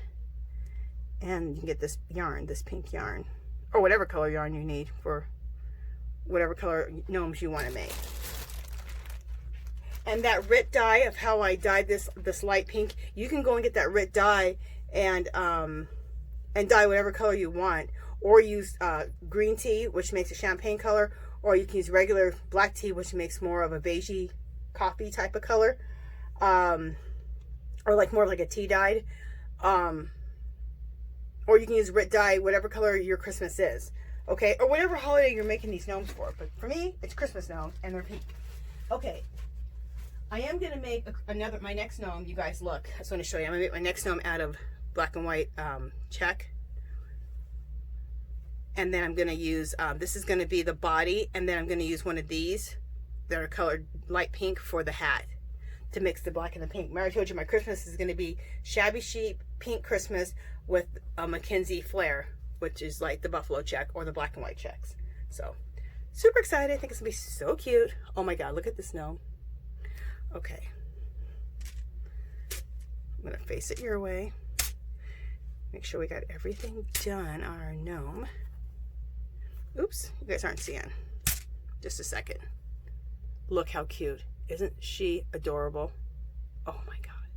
and you can get this yarn, this pink yarn, or whatever color yarn you need for whatever color gnomes you want to make. And that Rit dye of how I dyed this light pink, you can go and get that Rit dye and dye whatever color you want, or use green tea, which makes a champagne color, or you can use regular black tea, which makes more of a beigey coffee type of color, or like more like a tea dyed, or you can use Rit dye, whatever color your Christmas is, okay, or whatever holiday you're making these gnomes for. But for me, it's Christmas gnomes, and they're pink. Okay, I am gonna make my next gnome. You guys, look, I just want to show you. I'm gonna make my next gnome out of black and white check, and then I'm going to use this is going to be the body, and then I'm going to use one of these that are colored light pink for the hat to mix the black and the pink. Mary told you my Christmas is going to be shabby chic pink Christmas with a Mackenzie flare, which is like the buffalo check or the black and white checks. So Super excited. I think it's gonna be so cute. Oh my God, look at this gnome. Okay. I'm gonna face it your way. Make sure we got everything done on our gnome. Oops, you guys aren't seeing. Just a second. Look how cute. Isn't she adorable? Oh my God.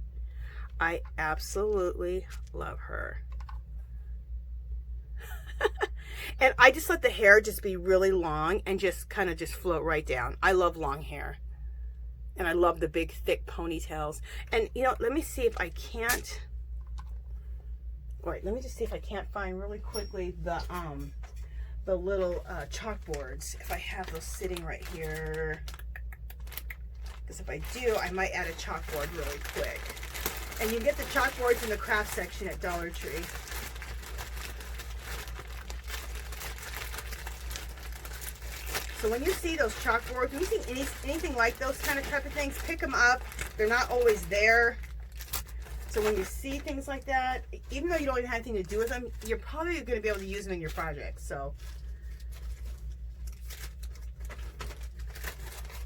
I absolutely love her. And I just let the hair just be really long and just kind of just float right down. I love long hair. And I love the big thick ponytails. And you know, let me see if I can't. Wait, let me just see if I can't find really quickly the little chalkboards. If I have those sitting right here. Because if I do, I might add a chalkboard really quick. And you get the chalkboards in the craft section at Dollar Tree. So when you see those chalkboards, when you see anything like those kind of type of things, pick them up. They're not always there. So when you see things like that, even though you don't even have anything to do with them, you're probably going to be able to use them in your project. So,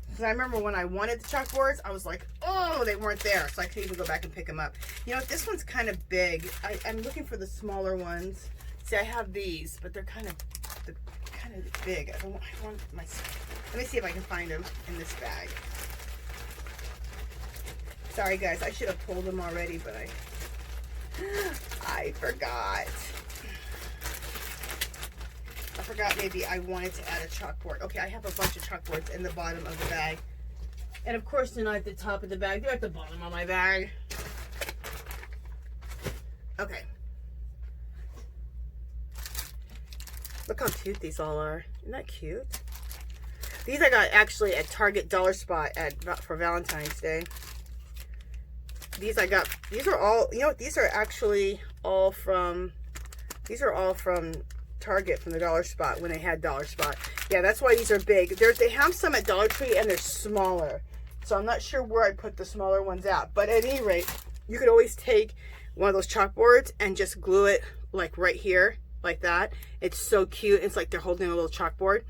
because I remember when I wanted the chalkboards, I was like, oh, they weren't there. So I couldn't even go back and pick them up. You know, this one's kind of big. I'm looking for the smaller ones. See, I have these, but they're kind of big. I want my. Let me see if I can find them in this bag. Sorry guys, I should have pulled them already, but I forgot. I forgot maybe I wanted to add a chalkboard. Okay, I have a bunch of chalkboards in the bottom of the bag. And of course they're not at the top of the bag, they're at the bottom of my bag. Okay. Look how cute these all are. Isn't that cute? These I got actually at Target Dollar Spot for Valentine's Day. These are all, you know, these are actually all from Target, from the Dollar Spot, when they had Dollar Spot. Yeah, that's why these are big. They have some at Dollar Tree and they're smaller. So I'm not sure where I put the smaller ones at. But at any rate, you could always take one of those chalkboards and just glue it like right here, like that. It's so cute. It's like they're holding a little chalkboard.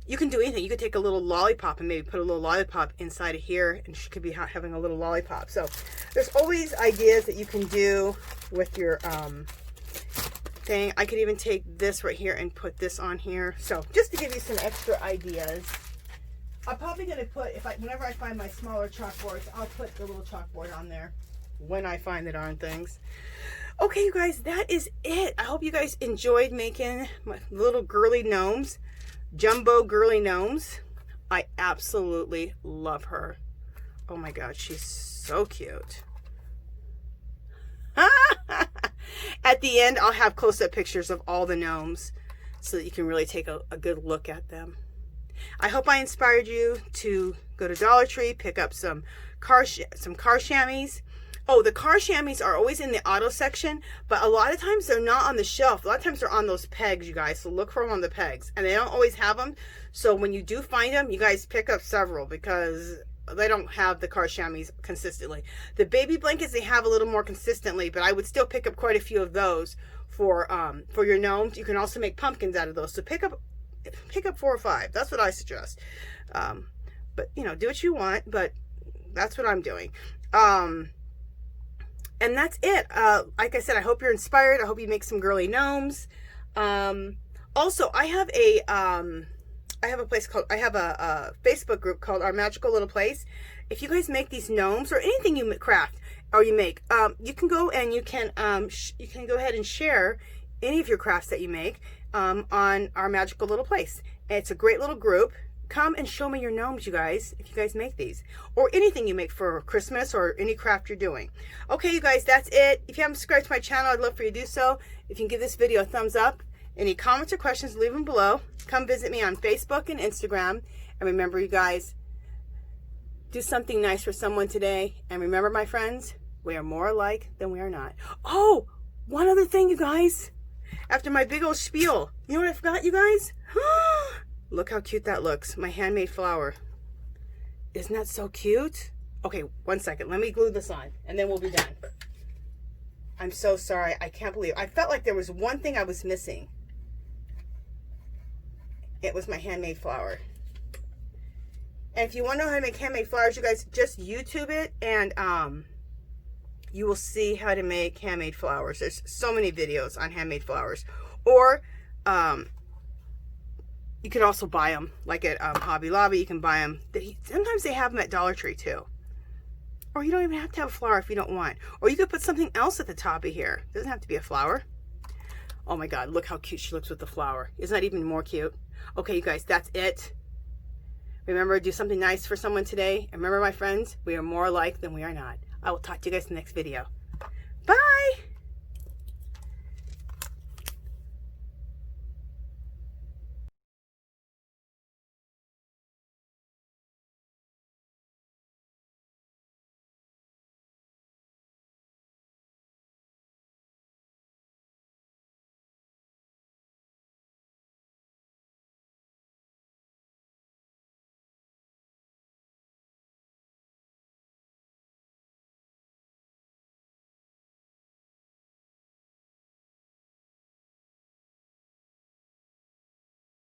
You can do anything. You could take a little lollipop and maybe put a little lollipop inside of here, and she could be having a little lollipop. So there's always ideas that you can do with your thing. I could even take this right here and put this on here. So just to give you some extra ideas. I'm probably going to put, whenever I find my smaller chalkboards, I'll put the little chalkboard on there when I find the darn things. Okay, you guys, that is it. I hope you guys enjoyed making my little girly gnomes. Jumbo girly gnomes. I absolutely love her. Oh my God, she's so cute. At the end, I'll have close-up pictures of all the gnomes so that you can really take a good look at them. I hope I inspired you to go to Dollar Tree, pick up some car chamois. Oh, the car chamois are always in the auto section, but a lot of times they're not on the shelf. A lot of times they're on those pegs, you guys. So look for them on the pegs. And they don't always have them. So when you do find them, you guys pick up several because they don't have the car chamois consistently. The baby blankets, they have a little more consistently, but I would still pick up quite a few of those for your gnomes. You can also make pumpkins out of those. So pick up 4 or 5. That's what I suggest. But, you know, do what you want, but that's what I'm doing. And that's it. Like I said, I hope you're inspired. I hope you make some girly gnomes. Also, I have a Facebook group called Our Magical Little Place. If you guys make these gnomes or anything you craft or you make, you can go and you can go ahead and share any of your crafts that you make on Our Magical Little Place. And it's a great little group. Come and show me your gnomes, you guys, if you guys make these. Or anything you make for Christmas or any craft you're doing. Okay, you guys, that's it. If you haven't subscribed to my channel, I'd love for you to do so. If you can give this video a thumbs up. Any comments or questions, leave them below. Come visit me on Facebook and Instagram. And remember, you guys, do something nice for someone today. And remember, my friends, we are more alike than we are not. Oh, one other thing, you guys. After my big old spiel, you know what I forgot, you guys? Look how cute that looks. My handmade flower. Isn't that so cute? Okay, 1 second. Let me glue this on, and then we'll be done. I'm so sorry. I can't believe. I felt like there was one thing I was missing. it was my handmade flower. And if you want to know how to make handmade flowers, you guys just YouTube it, and you will see how to make handmade flowers. There's so many videos on handmade flowers. Or you can also buy them, like at Hobby Lobby. You can buy them. Sometimes they have them at Dollar Tree too. Or you don't even have to have a flower if you don't want. Or you could put something else at the top of here. It doesn't have to be a flower. Oh my God, look how cute she looks with the flower. Isn't that even more cute? Okay, you guys, that's it. Remember, do something nice for someone today. And remember, my friends, we are more alike than we are not. I will talk to you guys in the next video. Bye!